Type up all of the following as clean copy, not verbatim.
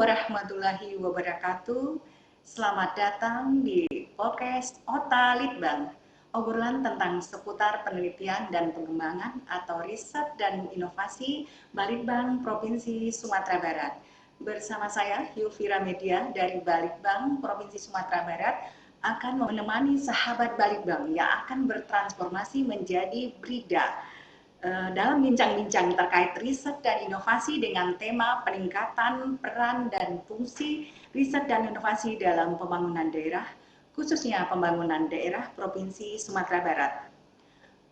warahmatullahi wabarakatuh. Selamat datang di podcast Ota Litbang, obrolan tentang seputar penelitian dan pengembangan atau riset dan inovasi Balitbang Provinsi Sumatera Barat. Bersama saya, Yufira Media dari Balitbang Provinsi Sumatera Barat akan menemani sahabat Balitbang yang akan bertransformasi menjadi Brida dalam bincang-bincang terkait riset dan inovasi dengan tema peningkatan peran dan fungsi riset dan inovasi dalam pembangunan daerah, khususnya pembangunan daerah Provinsi Sumatera Barat.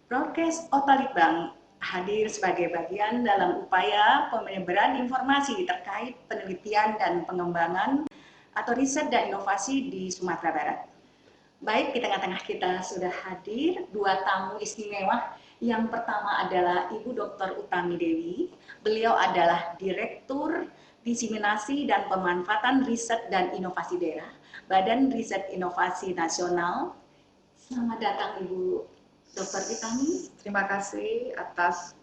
Broadcast Ota Litbang hadir sebagai bagian dalam upaya penyebaran informasi terkait penelitian dan pengembangan atau riset dan inovasi di Sumatera Barat. Baik, di tengah-tengah kita sudah hadir dua tamu istimewa. Yang pertama adalah Ibu Dr. Utami Dewi. Beliau adalah Direktur Diseminasi dan Pemanfaatan Riset dan Inovasi Daerah, Badan Riset Inovasi Nasional. Selamat datang Ibu Dr. Utami. Terima kasih atas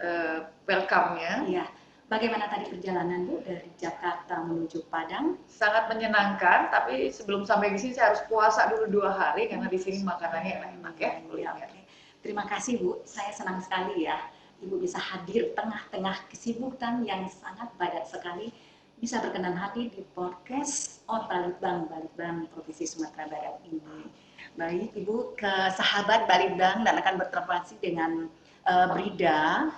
welcome-nya. Iya. Bagaimana tadi perjalanan Bu dari Jakarta menuju Padang? Sangat menyenangkan, tapi sebelum sampai di sini saya harus puasa dulu 2 hari karena di sini makanannya enak-enak ya. Ya, okay. Terima kasih Bu, saya senang sekali ya Ibu bisa hadir tengah-tengah kesibukan yang sangat padat sekali, bisa berkenan hadir di podcast Ota Litbang, Balitbang Provinsi Sumatera Barat ini. Baik Ibu, ke sahabat Balitbang dan akan bertransformasi dengan Brida.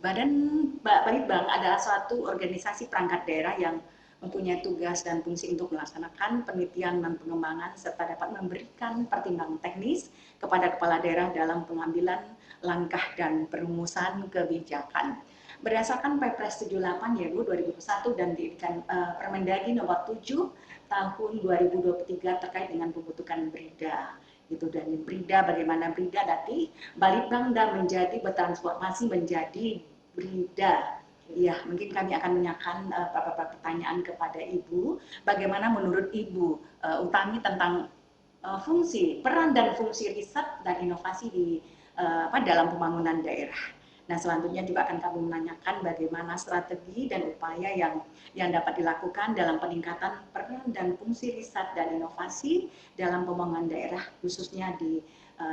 Badan Balitbang adalah suatu organisasi perangkat daerah yang mempunyai tugas dan fungsi untuk melaksanakan penelitian dan pengembangan serta dapat memberikan pertimbangan teknis kepada kepala daerah dalam pengambilan langkah dan perumusan kebijakan. Berdasarkan Perpres 78 ya Bu 2021 dan diirikan Permendagri nomor 7 tahun 2023 terkait dengan pembentukan Brida. Gitu, dan Brida, bagaimana Brida nanti Balitbang dan menjadi bertransformasi menjadi Brida. Ya, mungkin kami akan menanyakan beberapa pertanyaan kepada Ibu. Bagaimana menurut Ibu Utami tentang fungsi, peran dan fungsi riset dan inovasi di dalam pembangunan daerah. Nah, selanjutnya juga akan kami menanyakan bagaimana strategi dan upaya yang dapat dilakukan dalam peningkatan peran dan fungsi riset dan inovasi dalam pembangunan daerah, khususnya di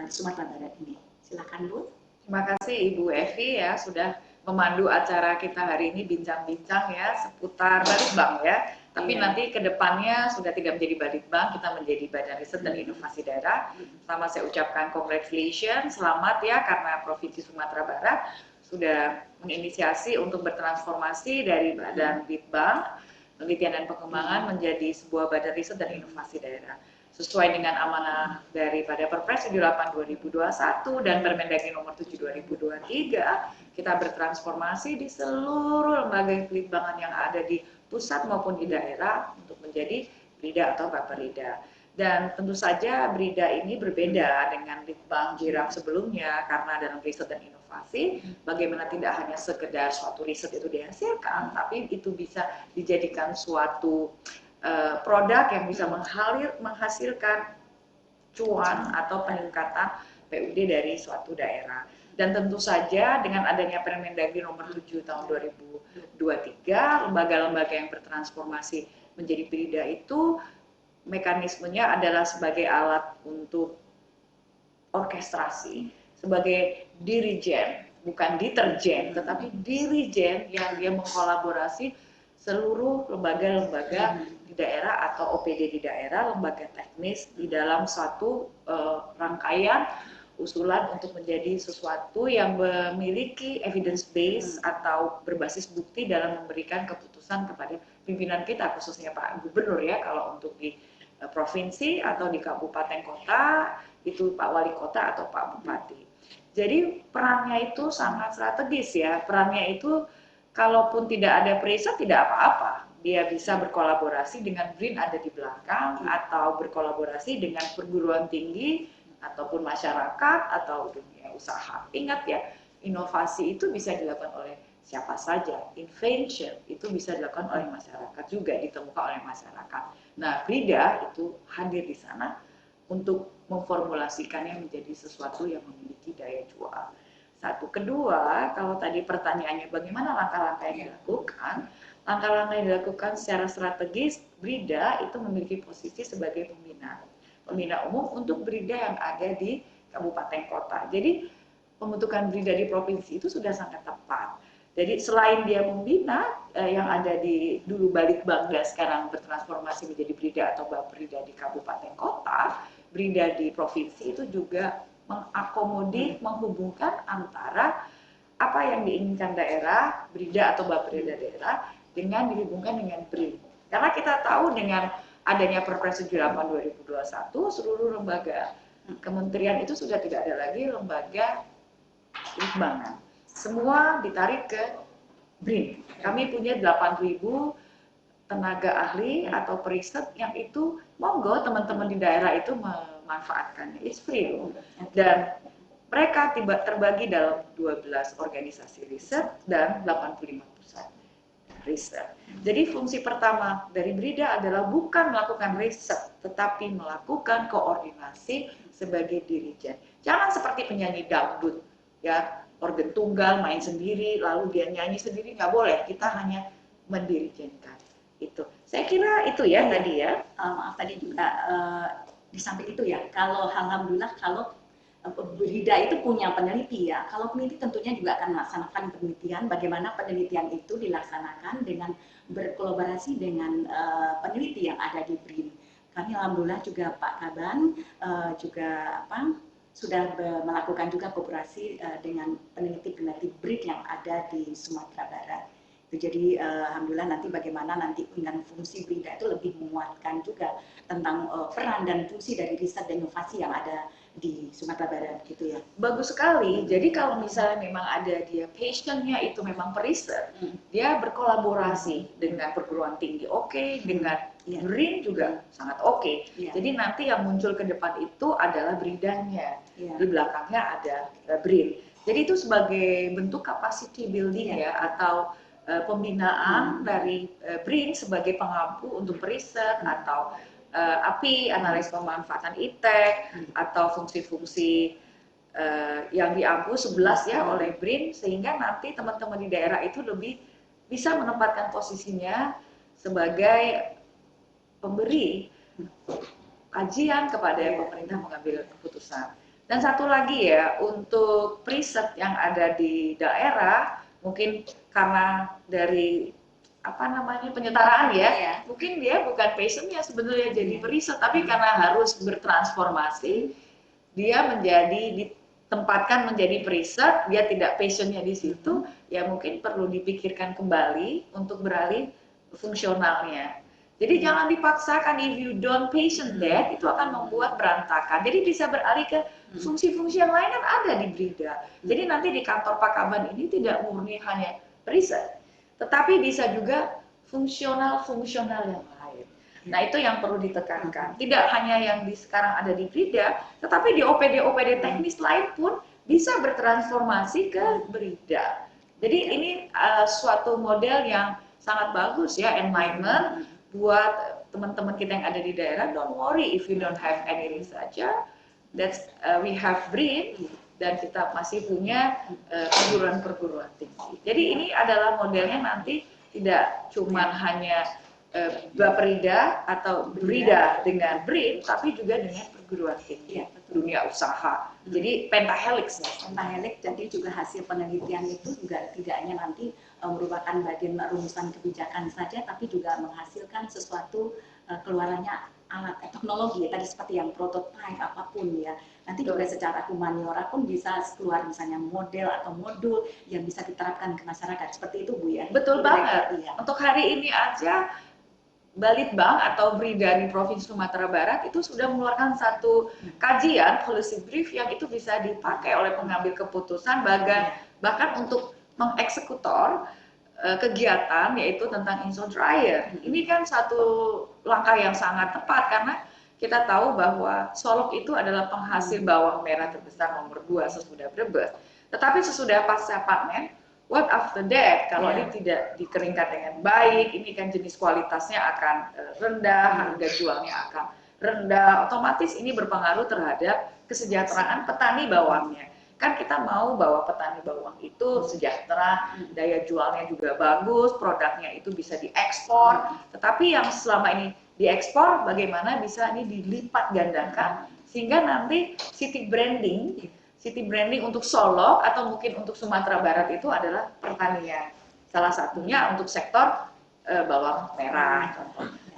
Sumatera Barat ini. Silakan Bu. Terima kasih Ibu Evi ya sudah memandu acara kita hari ini bincang-bincang ya seputar Balitbang ya. Tapi nanti ke depannya sudah tidak menjadi Balitbang, kita menjadi Badan Riset dan Inovasi Daerah. Pertama saya ucapkan congratulations, selamat ya karena Provinsi Sumatera Barat sudah menginisiasi untuk bertransformasi dari Badan Litbang, Penelitian dan Pengembangan menjadi sebuah Badan Riset dan Inovasi Daerah. Sesuai dengan amanah daripada Perpres 78 2021 dan Permendagri nomor 7 2023, kita bertransformasi di seluruh lembaga pelitbangan yang ada di pusat maupun di daerah untuk menjadi Brida atau Baperida. Dan tentu saja Brida ini berbeda dengan Litbang Jirap sebelumnya karena dalam riset dan inovasi, bagaimana tidak hanya sekedar suatu riset itu dihasilkan, tapi itu bisa dijadikan suatu produk yang bisa menghasilkan cuan atau peningkatan PUD dari suatu daerah. Dan tentu saja dengan adanya Permendagri nomor 7 tahun 2023, lembaga-lembaga yang bertransformasi menjadi Brida itu mekanismenya adalah sebagai alat untuk orkestrasi, sebagai dirijen, bukan deterjen, tetapi dirijen yang dia mengkolaborasi seluruh lembaga-lembaga di daerah atau OPD di daerah, lembaga teknis di dalam suatu rangkaian usulan untuk menjadi sesuatu yang memiliki evidence base atau berbasis bukti dalam memberikan keputusan kepada pimpinan kita, khususnya Pak Gubernur ya, kalau untuk di provinsi atau di kabupaten kota itu Pak Wali Kota atau Pak Bupati. Jadi perannya itu sangat strategis ya, perannya itu kalaupun tidak ada periset tidak apa-apa, dia bisa berkolaborasi dengan BRIN ada di belakang atau berkolaborasi dengan perguruan tinggi ataupun masyarakat atau dunia usaha. Ingat ya, inovasi itu bisa dilakukan oleh siapa saja, invention itu bisa dilakukan oleh masyarakat juga, ditemukan oleh masyarakat. Nah, Brida itu hadir di sana untuk memformulasikannya menjadi sesuatu yang memiliki daya jual. Satu, kedua, kalau tadi pertanyaannya bagaimana langkah-langkah yang dilakukan, langkah-langkah yang dilakukan secara strategis, Brida itu memiliki posisi sebagai pembina umum untuk Brida yang ada di kabupaten kota. Jadi pembentukan Brida di provinsi itu sudah sangat tepat. Jadi selain dia membina yang ada di dulu Balitbang dan sekarang bertransformasi menjadi Brida atau Bapbrida di kabupaten kota, Brida di provinsi itu juga mengakomodir, menghubungkan antara apa yang diinginkan daerah, Brida atau Bapbrida daerah, dengan dihubungkan dengan BRIN. Karena kita tahu dengan adanya Perpres 78 2021, seluruh lembaga kementerian itu sudah tidak ada lagi lembaga litbangan. Semua ditarik ke BRIN. Kami punya 8.000 tenaga ahli atau periset yang itu monggo teman-teman di daerah itu memanfaatkannya. It's free loh. Dan mereka terbagi dalam 12 organisasi riset dan 85 pusat riset. Jadi fungsi pertama dari Brida adalah bukan melakukan riset, tetapi melakukan koordinasi sebagai dirijen. Jangan seperti penyanyi dangdut, ya, organ tunggal, main sendiri, lalu dia nyanyi sendiri, nggak boleh. Kita hanya mendirijenkan. Itu. Saya kira itu ya tadi ya. Maaf tadi juga di samping itu ya, kalau alhamdulillah kalau Brida itu punya peneliti ya. Kalau peneliti tentunya juga akan melaksanakan penelitian. Bagaimana penelitian itu dilaksanakan dengan berkolaborasi dengan peneliti yang ada di BRIN. Kami alhamdulillah juga Pak Kaban juga sudah melakukan juga kooperasi dengan peneliti-peneliti BRIN yang ada di Sumatera Barat. Jadi alhamdulillah nanti bagaimana nanti dengan fungsi Brida itu lebih menguatkan juga tentang peran dan fungsi dari riset dan inovasi yang ada di Sumatera Barat gitu ya. Bagus sekali. Jadi kalau misalnya memang ada dia passionnya itu memang periset, dia berkolaborasi dengan perguruan tinggi dengan BRIN juga sangat oke. Jadi nanti yang muncul ke depan itu adalah Bridanya, di belakangnya ada BRIN. Jadi itu sebagai bentuk capacity building ya, atau pembinaan dari BRIN sebagai pengampu untuk periset atau API, analis pemanfaatan iptek, atau fungsi-fungsi yang diampu 11 ya oleh BRIN, sehingga nanti teman-teman di daerah itu lebih bisa menempatkan posisinya sebagai pemberi kajian kepada pemerintah mengambil keputusan. Dan satu lagi ya, untuk periset yang ada di daerah, mungkin karena dari penyetaraan ya, mungkin dia bukan passionnya sebenarnya jadi periset, tapi karena harus bertransformasi, dia ditempatkan menjadi periset, dia tidak passionnya di situ, ya mungkin perlu dipikirkan kembali untuk beralih fungsionalnya. Jadi jangan dipaksakan, if you don't passion that, itu akan membuat berantakan. Jadi bisa beralih ke fungsi-fungsi yang lain kan ada di Brida. Jadi nanti di kantor Pak Kaban ini tidak murni hanya periset, tetapi bisa juga fungsional yang lain. Nah itu yang perlu ditekankan. Tidak hanya yang sekarang ada di Brida, tetapi di OPD teknis lain pun bisa bertransformasi ke Brida. Jadi ini suatu model yang sangat bagus ya, enlightenment buat teman-teman kita yang ada di daerah. Don't worry if you don't have any researcher, we have BRIN. Dan kita masih punya perguruan-perguruan tinggi. Jadi ini adalah modelnya nanti tidak cuma hanya Bapbrida atau Brida dengan BRIN, tapi juga dengan perguruan tinggi, dunia usaha. Jadi pentahelix. Pentahelix, jadi juga hasil penelitian itu juga tidak hanya nanti merupakan bagian rumusan kebijakan saja, tapi juga menghasilkan sesuatu keluarannya alat teknologi tadi seperti yang prototype apapun ya. Nanti juga secara humaniora pun bisa keluar misalnya model atau modul yang bisa diterapkan ke masyarakat. Seperti itu Bu ya. Betul banget. Ya. Untuk hari ini aja Balitbang atau Brida di Provinsi Sumatera Barat itu sudah mengeluarkan satu kajian policy brief yang itu bisa dipakai oleh pengambil keputusan bahkan untuk mengeksekutor kegiatan yaitu tentang InsoDryer. Ini kan satu langkah yang sangat tepat karena kita tahu bahwa Solok itu adalah penghasil bawang merah terbesar nomor 2 sesudah Brebes. Tetapi sesudah pasca panen, what after that? Kalau ini tidak dikeringkan dengan baik, ini kan jenis kualitasnya akan rendah, harga jualnya akan rendah, otomatis ini berpengaruh terhadap kesejahteraan petani bawangnya. Kan kita mau bahwa petani bawang itu sejahtera, daya jualnya juga bagus, produknya itu bisa diekspor. Tetapi yang selama ini diekspor, bagaimana bisa ini dilipat gandakan sehingga nanti city branding untuk Solok atau mungkin untuk Sumatera Barat itu adalah pertanian. Salah satunya untuk sektor bawang merah.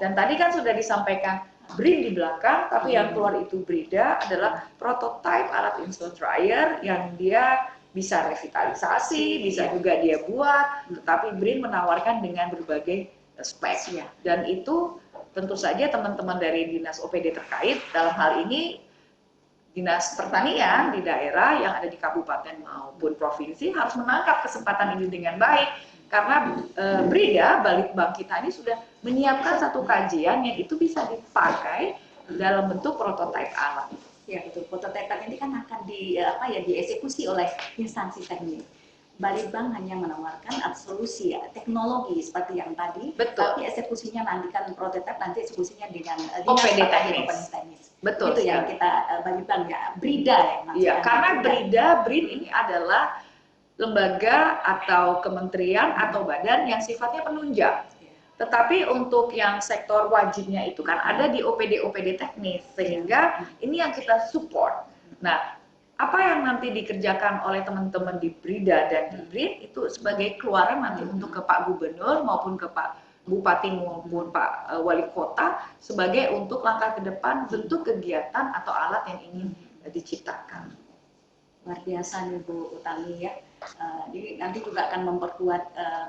Dan tadi kan sudah disampaikan BRIN di belakang, tapi yang keluar itu Brida adalah prototipe alat instant dryer yang dia bisa revitalisasi, bisa juga dia buat, tetapi BRIN menawarkan dengan berbagai spek. Dan itu tentu saja teman-teman dari Dinas OPD terkait, dalam hal ini Dinas Pertanian di daerah yang ada di kabupaten maupun provinsi harus menangkap kesempatan ini dengan baik. Karena Brida, Balitbang kita ini sudah menyiapkan satu kajian yang itu bisa dipakai dalam bentuk prototipe alat. Ya betul, prototipe ini kan akan dieksekusi oleh instansi teknis. Balitbang hanya menawarkan solusi teknologi seperti yang tadi, betul. Tapi eksekusinya nanti kan prototipe nanti eksekusinya dengan OPD teknis. Betul. Itu yang kita Balitbang ya, Brida ya. Iya, karena BRIN ini adalah lembaga atau kementerian atau badan yang sifatnya penunjang. Tetapi untuk yang sektor wajibnya itu kan ada di OPD teknis, sehingga ini yang kita support. Nah, apa yang nanti dikerjakan oleh teman-teman di Brida dan di BRIN itu sebagai keluaran nanti untuk ke Pak Gubernur maupun ke Pak Bupati maupun Pak Wali Kota sebagai untuk langkah ke depan bentuk kegiatan atau alat yang ingin diciptakan. Luar biasa nih Bu Utami ya. Jadi nanti juga akan memperkuat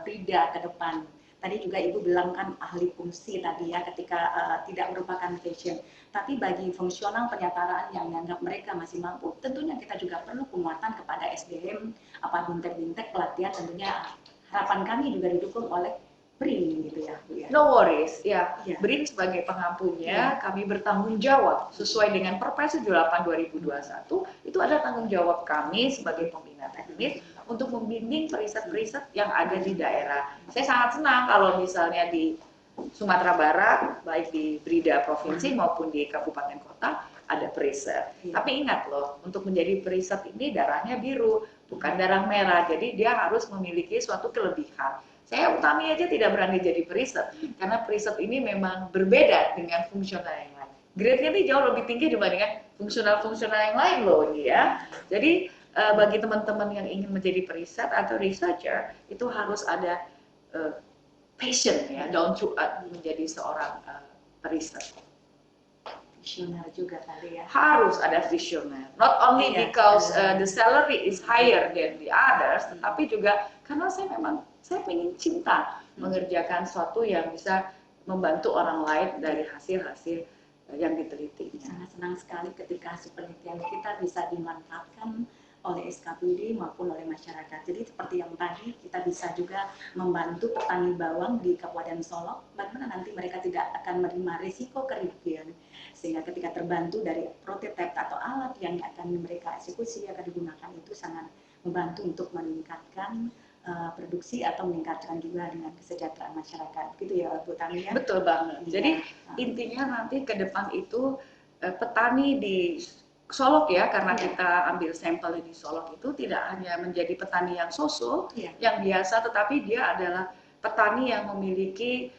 Brida ke depan. Tadi juga Ibu bilang kan ahli fungsi tadi ya, ketika tidak merupakan fashion. Tapi bagi fungsional penyataan yang dianggap mereka masih mampu, tentunya kita juga perlu penguatan kepada SDM, bintek-bintek pelatihan, tentunya harapan kami juga didukung oleh BRIN gitu ya Bu ya. No worries, ya. BRIN sebagai pengampunya, kami bertanggung jawab sesuai dengan Perpres 78 2021, itu ada tanggung jawab kami sebagai pembina teknis untuk membimbing periset-periset yang ada di daerah. Saya sangat senang kalau misalnya di Sumatera Barat, baik di Brida Provinsi maupun di Kabupaten Kota, ada periset. Tapi ingat loh, untuk menjadi periset ini darahnya biru, bukan darah merah, jadi dia harus memiliki suatu kelebihan. Saya Utami aja tidak berani jadi periset, karena periset ini memang berbeda dengan fungsional yang lain. Grade-nya ini jauh lebih tinggi dibandingkan fungsional-fungsional yang lain loh ini ya. Jadi bagi teman-teman yang ingin menjadi periset atau researcher, itu harus ada passion ya, down to earth menjadi seorang periset. Visioner juga kali ya. Harus ada visioner. Not only because the salary is higher than the others, tetapi juga karena saya ingin cinta mengerjakan sesuatu yang bisa membantu orang lain dari hasil-hasil yang ditelitinya. Sangat senang sekali ketika penelitian kita bisa dimanfaatkan oleh SKPD maupun oleh masyarakat. Jadi seperti yang tadi, kita bisa juga membantu petani bawang di Kabupaten Solok, bagaimana nanti mereka tidak akan menerima risiko kerugian, sehingga ketika terbantu dari prototipe atau alat yang akan mereka eksekusi akan digunakan, itu sangat membantu untuk meningkatkan produksi atau meningkatkan juga dengan kesejahteraan masyarakat, gitu ya Bu Tami ya? Betul banget. Jadi intinya nanti ke depan itu petani di Solok ya, karena kita ambil sampel di Solok itu tidak hanya menjadi petani yang yang biasa, tetapi dia adalah petani yang memiliki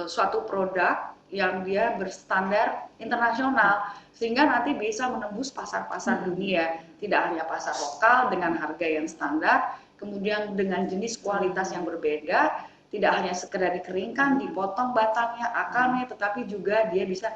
suatu produk yang dia berstandar internasional, sehingga nanti bisa menembus pasar-pasar dunia, tidak hanya pasar lokal dengan harga yang standar, kemudian dengan jenis kualitas yang berbeda, tidak hanya sekedar dikeringkan, dipotong batangnya, akarnya, tetapi juga dia bisa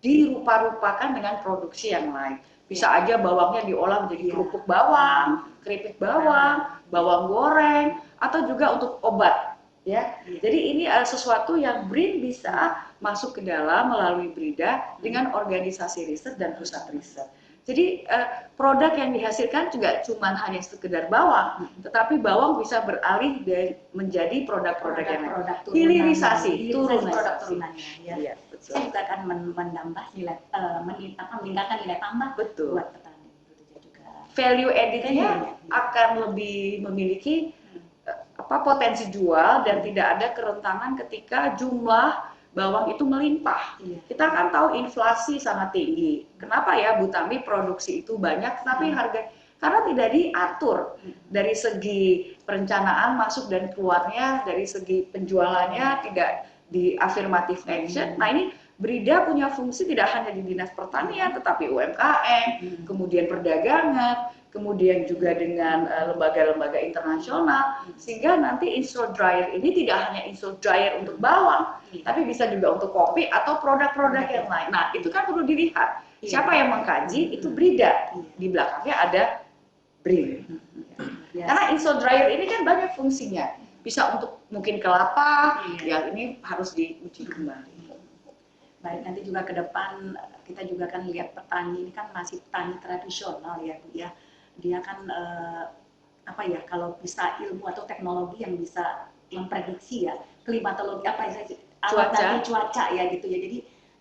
dirupa-rupakan dengan produksi yang lain. Bisa aja bawangnya diolah menjadi kerupuk bawang, keripik bawang, bawang goreng, atau juga untuk obat. Ya, jadi ini sesuatu yang BRIN bisa masuk ke dalam melalui Brida dengan organisasi riset dan pusat riset. Jadi produk yang dihasilkan juga cuma hanya sekedar bawang, tetapi bawang bisa beralih menjadi produk-produk yang hilirisasi, produk turunannya. Ya, betul. Saya juga akan menambah nilai, meningkatkan nilai tambah buat petani. Juga. Value added-nya akan lebih memiliki potensi jual dan tidak ada kerentanan ketika jumlah bawang itu melimpah. Kita kan tahu inflasi sangat tinggi. Kenapa ya Bu Tami produksi itu banyak, tapi karena tidak diatur dari segi perencanaan masuk dan keluarnya, dari segi penjualannya tidak di affirmative action. Nah ini Brida punya fungsi tidak hanya di Dinas Pertanian, tetapi UMKM, kemudian perdagangan, kemudian juga dengan lembaga-lembaga internasional, sehingga nanti install dryer ini tidak hanya install dryer untuk bawang, tapi bisa juga untuk kopi atau produk-produk yang lain. Nah itu kan perlu dilihat, siapa yang mengkaji, itu Brida, di belakangnya ada BRIN. Karena install dryer ini kan banyak fungsinya, bisa untuk mungkin kelapa, ya ini harus diuji kembali. Baik, nanti juga ke depan kita juga kan lihat petani ini kan masih petani tradisional ya Bu ya. Dia kan apa ya, kalau bisa ilmu atau teknologi yang bisa memprediksi ya klimatologi apa ya, cuaca ya gitu ya. Jadi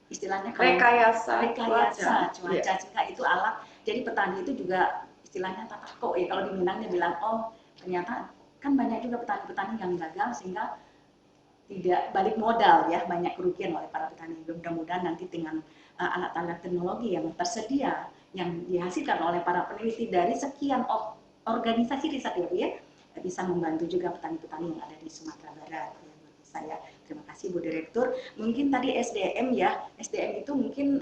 istilahnya kalau rekayasa cuaca sehingga itu alat. Jadi petani itu juga istilahnya tatako ya, kalau di Minang dia bilang oh ternyata kan banyak juga petani-petani yang gagal sehingga tidak balik modal ya, banyak kerugian oleh para petani. Mudah-mudahan nanti dengan alat-alat teknologi yang tersedia yang dihasilkan oleh para peneliti dari sekian organisasi riset ya, bisa membantu juga petani-petani yang ada di Sumatera Barat ya, menurut saya. Terima kasih Bu Direktur. Mungkin tadi SDM ya, SDM itu mungkin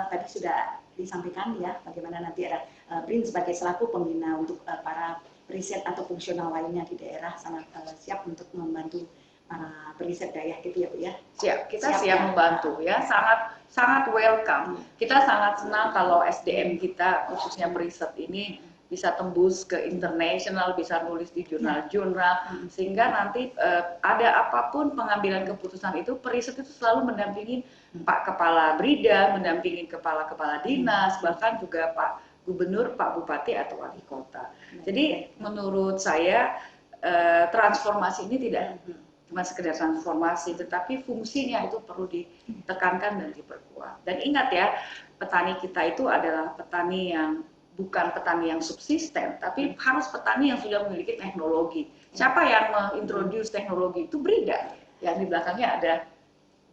tadi sudah disampaikan ya, bagaimana nanti ada BRIN sebagai selaku pembina untuk para riset atau fungsional lainnya di daerah sangat siap untuk membantu para periset daya gitu ya Bu ya. Kita siap membantu ya, sangat welcome. Kita sangat senang kalau SDM kita khususnya periset ini bisa tembus ke internasional, bisa nulis di jurnal-jurnal, sehingga nanti ada apapun pengambilan keputusan itu, periset itu selalu mendampingi Pak Kepala Brida, mendampingi kepala-kepala dinas, bahkan juga Pak Gubernur, Pak Bupati atau Wali Kota. Jadi menurut saya transformasi ini tidak cuma sekedar transformasi, tetapi fungsinya itu perlu ditekankan dan diperkuat. Dan ingat ya, petani kita itu adalah petani yang bukan petani yang subsisten, tapi harus petani yang sudah memiliki teknologi. Siapa yang mengintroduce teknologi itu Brida, yang di belakangnya ada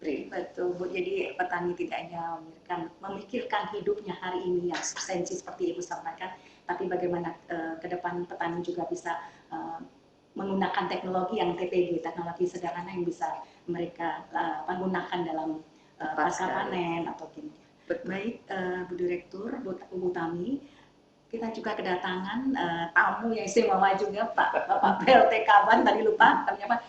BRIN. Betul Bu, jadi petani tidak hanya memikirkan hidupnya hari ini yang substansi seperti Ibu sampaikan, tapi bagaimana ke depan petani juga bisa menggunakan teknologi yang TPD, teknologi sederhana yang bisa mereka gunakan dalam pasca panen atau gini. Baik Bu Direktur, Bu Tami, kita juga kedatangan tamu yang istimewa juga Bapak PLT Kaban, tadi lupa namanya Pak.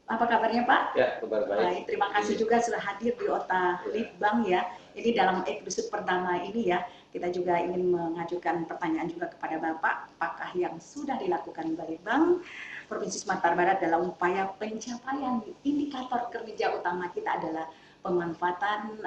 Apa kabarnya Pak? Ya, kabar baik. Baik, terima kasih juga sudah hadir di Ota Litbang ya. Ini dalam episode pertama ini ya, kita juga ingin mengajukan pertanyaan juga kepada Bapak, apakah yang sudah dilakukan Balitbang Provinsi Sumatera Barat dalam upaya pencapaian indikator kerja utama kita adalah pemanfaatan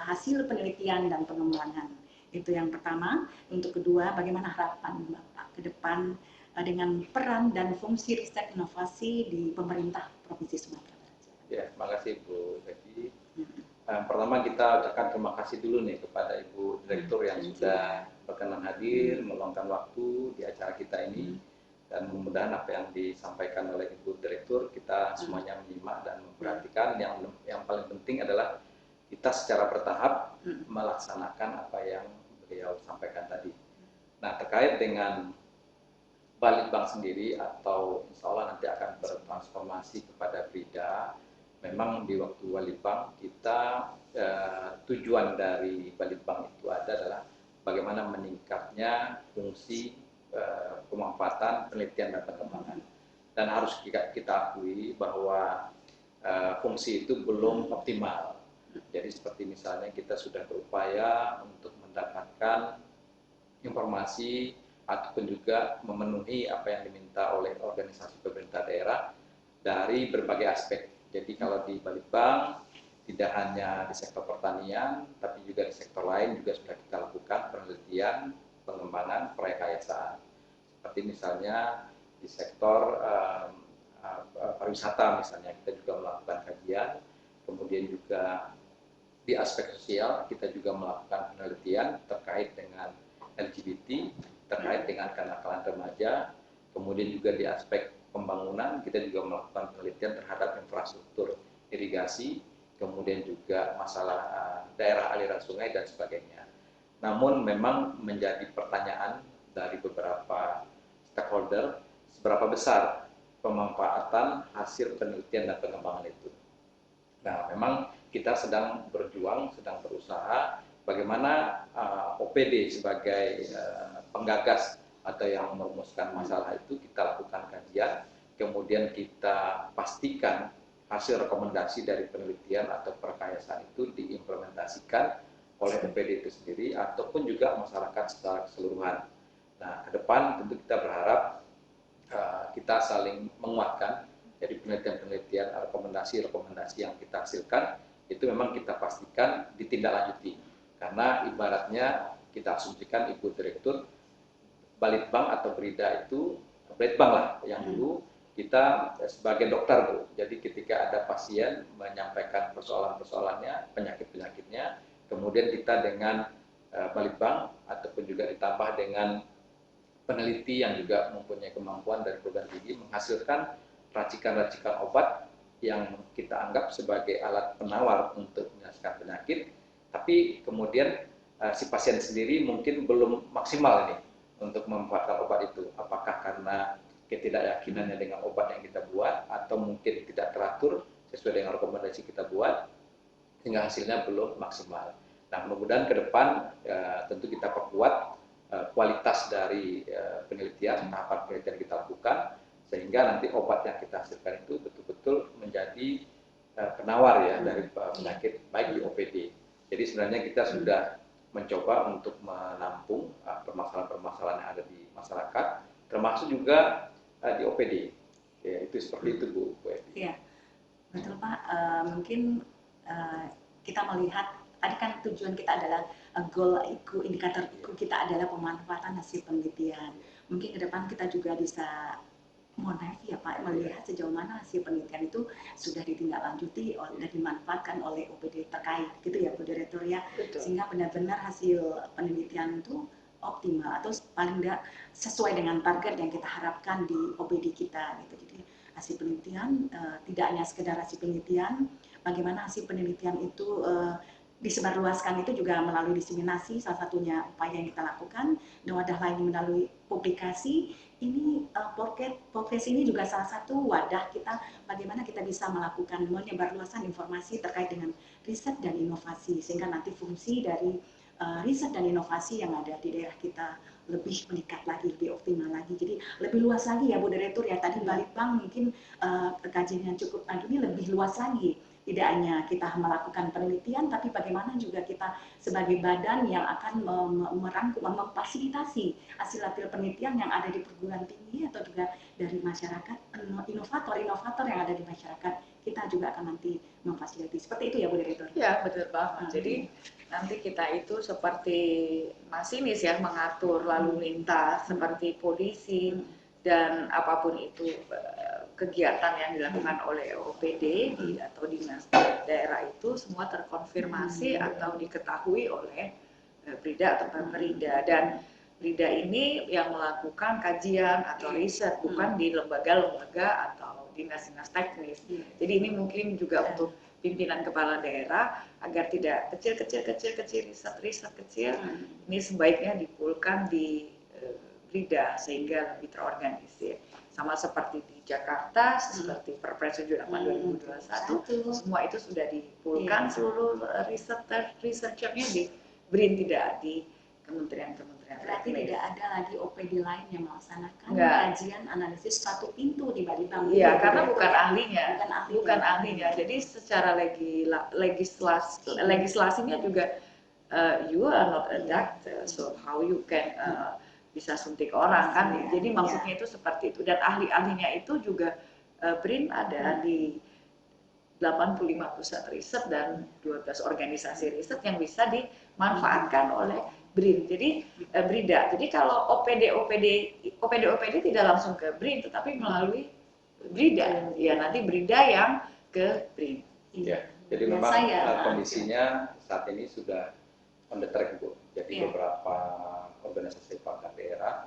hasil penelitian dan pengembangan. Itu yang pertama. Untuk kedua, bagaimana harapan Bapak ke depan dengan peran dan fungsi riset inovasi di pemerintah Provinsi Sumatera Barat? Ya, terima kasih Bu Becky. Pertama kita ucapkan terima kasih dulu nih kepada Ibu Direktur yang sudah berkenan hadir, meluangkan waktu di acara kita ini, dan mudah-mudahan apa yang disampaikan oleh Ibu Direktur kita semuanya menyimak dan memperhatikan. Yang paling penting adalah kita secara bertahap melaksanakan apa yang beliau sampaikan tadi. Nah, terkait dengan Balitbang sendiri atau insya Allah nanti akan bertransformasi kepada Brida. Memang di waktu Balitbang kita tujuan dari Balitbang itu adalah bagaimana meningkatnya fungsi pemanfaatan penelitian dan pengembangan. Dan harus kita akui bahwa fungsi itu belum optimal. Jadi seperti misalnya kita sudah berupaya untuk mendapatkan informasi ataupun juga memenuhi apa yang diminta oleh organisasi pemerintah daerah dari berbagai aspek. Jadi kalau di Balitbang tidak hanya di sektor pertanian, tapi juga di sektor lain juga sudah kita lakukan penelitian, pengembangan, perekayasaan. Seperti misalnya di sektor pariwisata misalnya kita juga melakukan kajian, kemudian juga di aspek sosial kita juga melakukan penelitian terkait dengan LGBT, terkait dengan kenakalan remaja, kemudian juga di aspek pembangunan kita juga melakukan penelitian terhadap infrastruktur irigasi, kemudian juga masalah daerah aliran sungai dan sebagainya. Namun memang menjadi pertanyaan dari beberapa stakeholder seberapa besar pemanfaatan hasil penelitian dan pengembangan itu. Nah, memang kita sedang berjuang, sedang berusaha bagaimana OPD sebagai penggagas atau yang merumuskan masalah itu kita lakukan kajian, kemudian kita pastikan hasil rekomendasi dari penelitian atau perkayasaan itu diimplementasikan oleh OPD itu sendiri ataupun juga masyarakat secara keseluruhan. Nah, ke depan tentu kita berharap kita saling menguatkan. Jadi penelitian-penelitian, rekomendasi-rekomendasi yang kita hasilkan itu memang kita pastikan ditindaklanjuti. Karena ibaratnya kita asumsikan Ibu Direktur Balitbang atau Brida itu Balitbang lah yang dulu kita sebagai dokter Bu. Jadi ketika ada pasien menyampaikan persoalan-persoalannya, penyakit-penyakitnya, kemudian kita dengan Balitbang ataupun juga ditambah dengan peneliti yang juga mempunyai kemampuan dari perguruan tinggi menghasilkan racikan-racikan obat yang kita anggap sebagai alat penawar untuk menyelesaikan penyakit, tapi kemudian si pasien sendiri mungkin belum maksimal ini untuk memanfaatkan obat itu. Apakah karena ketidakyakinannya dengan obat yang kita buat, atau mungkin tidak teratur sesuai dengan rekomendasi kita buat, sehingga hasilnya belum maksimal. Nah, mudah-mudahan ke depan tentu kita perkuat kualitas dari penelitian, tahapan penelitian kita lakukan, sehingga nanti obat yang kita hasilkan itu betul-betul menjadi penawar ya dari penyakit baik di OPD. Jadi sebenarnya kita sudah mencoba untuk menampung permasalahan-permasalahan yang ada di masyarakat, termasuk juga di OPD. Ya, itu seperti itu Bu Evi. Iya, betul Pak. Mungkin kita melihat tadi kan tujuan kita adalah goal IKU, indikator IKU kita adalah pemanfaatan hasil penelitian. Mungkin ke depan kita juga bisa ya Pak, melihat sejauh mana hasil penelitian itu sudah ditindaklanjuti dan dimanfaatkan oleh OPD terkait, gitu ya Bu Direktur ya. Betul. Sehingga benar-benar hasil penelitian itu optimal atau paling tidak sesuai dengan target yang kita harapkan di OPD kita, gitu. Jadi hasil penelitian tidak hanya sekedar hasil penelitian, bagaimana hasil penelitian itu disebarluaskan itu juga melalui diseminasi, salah satunya upaya yang kita lakukan, dan wadah lain melalui publikasi. Ini podcast ini juga salah satu wadah kita bagaimana kita bisa melakukan menyebarluaskan informasi terkait dengan riset dan inovasi, sehingga nanti fungsi dari riset dan inovasi yang ada di daerah kita lebih meningkat lagi, lebih optimal lagi. Jadi lebih luas lagi ya Bu Direktur ya. Tadi Balitbang mungkin kajian yang cukup ini lebih luas lagi. Tidak hanya kita melakukan penelitian, tapi bagaimana juga kita sebagai badan yang akan merangkum, memfasilitasi hasil-hasil penelitian yang ada di perguruan tinggi atau juga dari masyarakat, inovator-inovator yang ada di masyarakat, kita juga akan nanti memfasilitasi. Seperti itu ya Bu Direktur? Ya, betul banget. Jadi nanti kita itu seperti masinis ya, mengatur lalu lintas, seperti polisi, dan apapun itu kegiatan yang dilakukan oleh OPD atau dinas daerah itu semua terkonfirmasi atau diketahui oleh Brida atau Pemrida. Dan Brida ini yang melakukan kajian atau riset, bukan di lembaga-lembaga atau dinas-dinas teknis. Jadi ini mungkin juga untuk pimpinan kepala daerah agar tidak kecil riset kecil, ini sebaiknya dipulkan di Brida sehingga lebih terorganisir. Sama seperti di Jakarta, seperti Perpres 78 2021, semua itu sudah dipulkan seluruh researchernya di BRIN, tidak di kementerian-kementerian. Berarti teknis. tidak ada lagi OPD lain yang melaksanakan Enggak. kajian analisis satu pintu di Balitbang. Iya, karena bukan ahlinya. Bukan ahlinya. Jadi secara legislasinya juga you are not a doctor, so how you can bisa suntik orang kan? Jadi maksudnya itu seperti itu. Dan ahli-ahlinya itu juga BRIN ada di 85 pusat riset dan 12 organisasi riset yang bisa dimanfaatkan oleh BRIN. Jadi Brida. Jadi kalau OPD tidak langsung ke BRIN, tetapi melalui Brida. Ya nanti Brida yang ke BRIN. Ya, jadi memang kondisinya saat ini sudah on the track Bu. Jadi beberapa organisasi perangkat daerah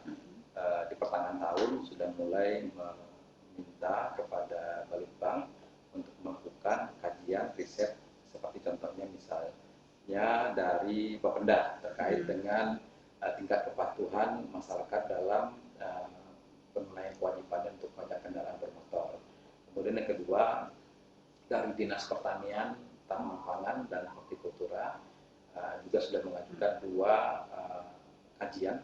di pertengahan tahun sudah mulai meminta kepada Balitbang untuk melakukan kajian riset seperti contohnya misalnya dari Bapenda terkait dengan tingkat kepatuhan masyarakat dalam penunaian kewajibannya untuk pajak kendaraan bermotor. Kemudian yang kedua, dari Dinas Pertanian, Tanaman Pangan, dan Hortikultura juga sudah mengajukan 2 kajian.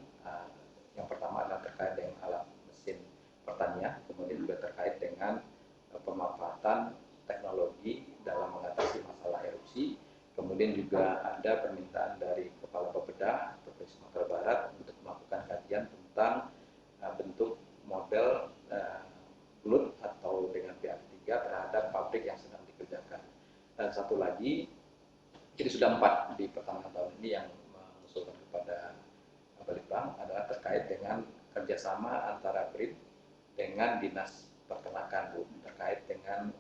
Yang pertama adalah terkait dengan alat mesin pertanian, kemudian juga terkait dengan pemanfaatan teknologi dalam mengatasi masalah erupsi. Kemudian juga ada permintaan dari Kepala Bapeda Provinsi Sumatera Barat untuk melakukan kajian tentang bentuk model glut atau dengan pihak ketiga terhadap pabrik yang sedang dikerjakan. Dan satu lagi, jadi sudah 4 di pertengahan tahun ini yang mengusulkan kepada Balitbang adalah terkait dengan kerjasama antara BRIN dengan Dinas Peternakan, Bu, terkait dengan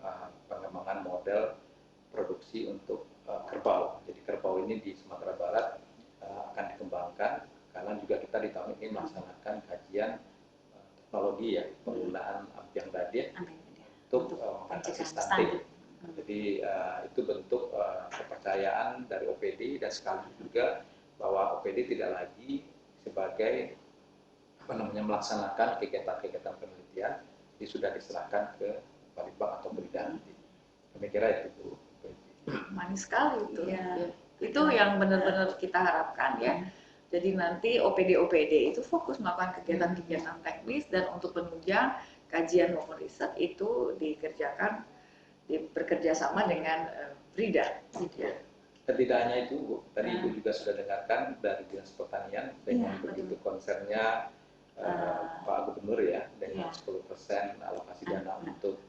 pengembangan model produksi untuk kerbau. Jadi kerbau ini di Sumatera Barat akan dikembangkan karena juga kita di tahun ini melaksanakan kajian teknologi ya, penggunaan ampiang dadit untuk mengatasi stunting. Jadi itu bentuk kepercayaan dari OPD dan sekaligus juga bahwa OPD tidak lagi sebagai melaksanakan kegiatan-kegiatan penelitian, ini sudah diserahkan ke Balitbang atau BRIDA. Kami kira itu, Bu. Manis sekali itu. Ya. Itu yang benar-benar kita harapkan ya. Jadi nanti OPD itu fokus melakukan kegiatan-kegiatan teknis, dan untuk penunjang kajian maupun riset itu dikerjakan bekerja sama dengan BRIDA. Dan tidak hanya itu, Bu. Tadi Ibu juga sudah dengarkan dari Dinas Pertanian dengan begitu konsernya Pak Gubernur ya, dengan 10% alokasi dana untuk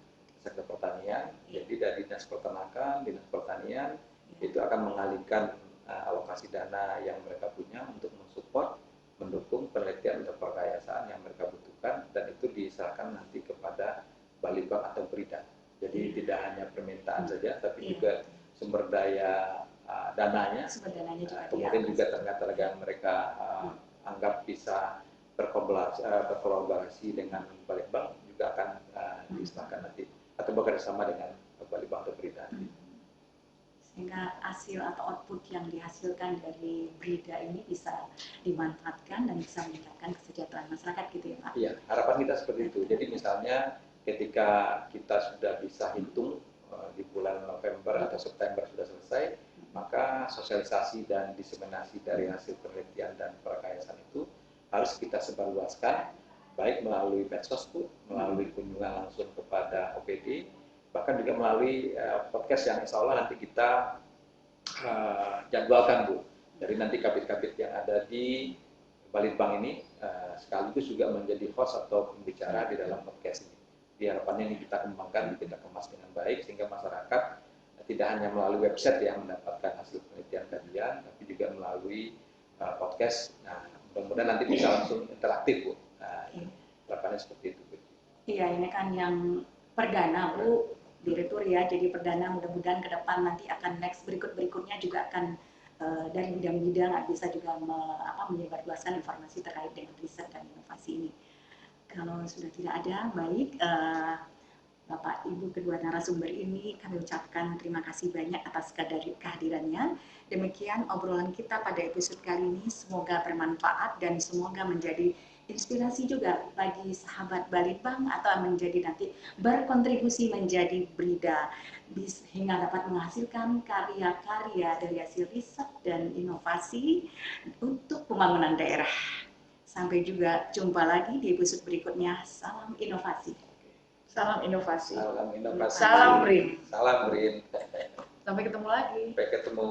sektor pertanian. Jadi dari Dinas Peternakan, Dinas Pertanian itu akan mengalihkan alokasi dana yang mereka punya untuk mensupport, mendukung penelitian untuk perkayasaan yang mereka butuhkan, dan itu diserahkan nanti kepada Balitbang atau BRIDA. Jadi tidak hanya permintaan saja, tapi juga sumber daya dananya, kemudian juga tenaga-tenaga yang mereka anggap bisa berkolaborasi dengan Balitbang juga akan diserahkan nanti atau bekerjasama dengan Balitbang atau BRIDA. Sehingga hasil atau output yang dihasilkan dari BRIDA ini bisa dimanfaatkan dan bisa meningkatkan kesejahteraan masyarakat gitu ya Pak? Iya, harapan kita seperti itu. Jadi misalnya ketika kita sudah bisa hitung di bulan November atau September sudah selesai, maka sosialisasi dan diseminasi dari hasil penelitian dan perkayasaan itu harus kita sebarluaskan, baik melalui medsos, melalui kunjungan langsung kepada OPD, bahkan juga melalui podcast yang insya Allah nanti kita jadwalkan, Bu. Jadi nanti kabit-kabit yang ada di Balitbang ini sekaligus juga menjadi host atau pembicara di dalam podcast ini. Di harapannya ini kita kembangkan, kita kemas dengan baik sehingga masyarakat tidak hanya melalui website yang mendapatkan hasil penelitian kajian, tapi juga melalui podcast. Nah, mudah-mudahan nanti bisa langsung interaktif, Bu. Harapannya seperti itu, Bu. Iya, ini kan yang perdana, Bu, Direktur ya. Jadi perdana, mudah-mudahan ke depan nanti akan next berikutnya juga akan dari bidang-bidang bisa juga menyebarluaskan informasi terkait dengan riset dan inovasi ini. Kalau sudah tidak ada, baik Bapak Ibu kedua narasumber ini kami ucapkan terima kasih banyak atas kehadirannya. Demikian obrolan kita pada episode kali ini, semoga bermanfaat dan semoga menjadi inspirasi juga bagi sahabat Balitbang atau menjadi nanti berkontribusi menjadi BRIDA hingga dapat menghasilkan karya-karya dari hasil riset dan inovasi untuk pembangunan daerah. Sampai juga jumpa lagi di episode berikutnya. Salam inovasi. Salam inovasi. Salam inovasi. Salam BRIN. Salam BRIN. Sampai ketemu lagi. Sampai ketemu.